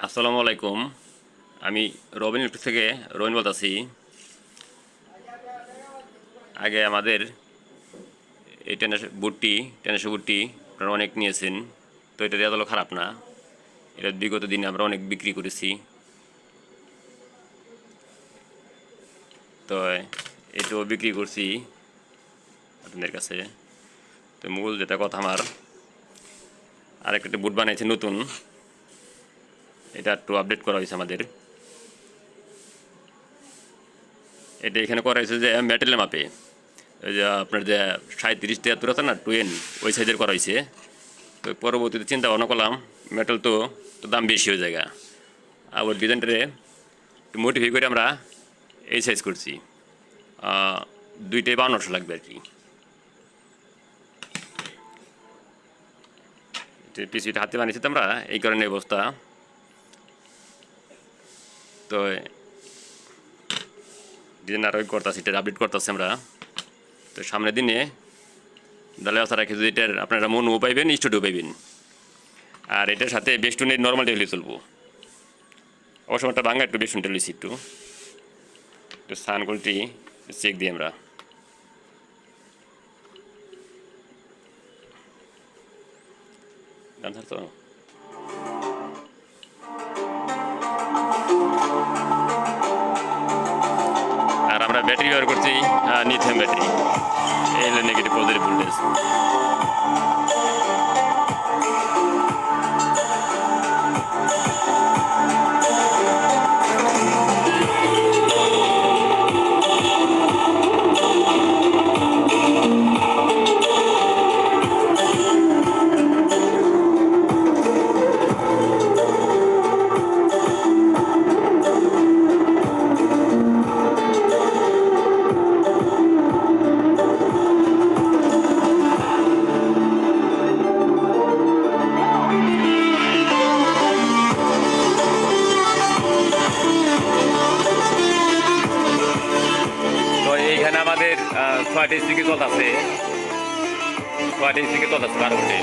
আসসালামু আলাইকুম। আমি রবিন ইলেকট্রিক থেকে রবিন বলতেছি। আগে আমাদের এই টেনেশো বুটটি আপনারা অনেক নিয়েছেন, তো এটা রেজাল্টও খারাপ না। এটা বিগত দিনে আমরা অনেক বিক্রি করেছি। তো এটাও বিক্রি করছি আপনাদের কাছে। তো মূল যেটা কথা, আমার আরেকটা বুট বানাইছে নতুন, এটা একটু আপডেট করা হয়েছে আমাদের। এটা এখানে করা হয়েছে যে মেটেলের মাপে, ওই যে আপনার যে 37-73 আছে না, 2N, ওই সাইজের করা হয়েছে। তো পরবর্তীতে চিন্তা ভাবনা করলাম, মেটাল তো দাম বেশি হয়ে যায়, আবার ডিজাইনটারে একটু মোটিফাই করে আমরা এই সাইজ করছি। দুইটাই 5200 লাগবে আর কি। পিসিটা হাতে বানিয়েছি তো আমরা, এই কারণে অবস্থা। তো ডিজাইন আরও করতেছি, এটা আপডেট করতেছি আমরা। তো সামনের দিনে দালে আশা রাখি যদি এটার আপনারা মনও পাইবেন, স্টুডিও পাইবেন। আর এটার সাথে বেস্টুনের নর্মাল টেলি চলবো। অবশ্য একটা বাংলা একটু বেস্টুন টেলিছি, একটু সান কোয়ালিটি চেক দিই আমরা। ডান্সার তো আর আমরা ব্যাটারি ব্যবহার করছি লিথিয়াম ব্যাটারি। এই হলো নেগেটিভ পজিটিভ ভোল্টেজ। এইখানে আমাদের 6টা স্পিকে চলতেছে, 12 ভোল্টে।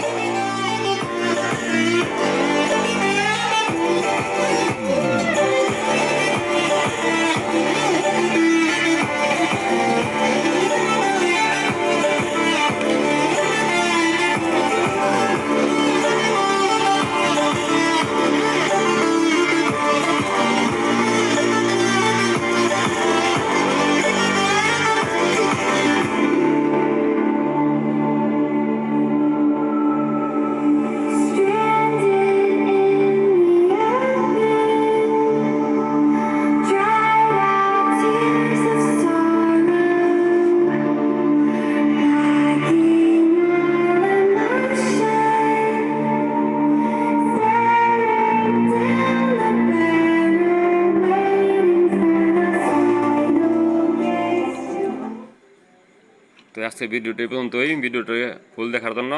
তো আজকে ভিডিওটি পর্যন্তই। ভিডিওটি ফুল দেখার জন্য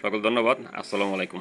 সকল ধন্যবাদ। আসসালামু আলাইকুম।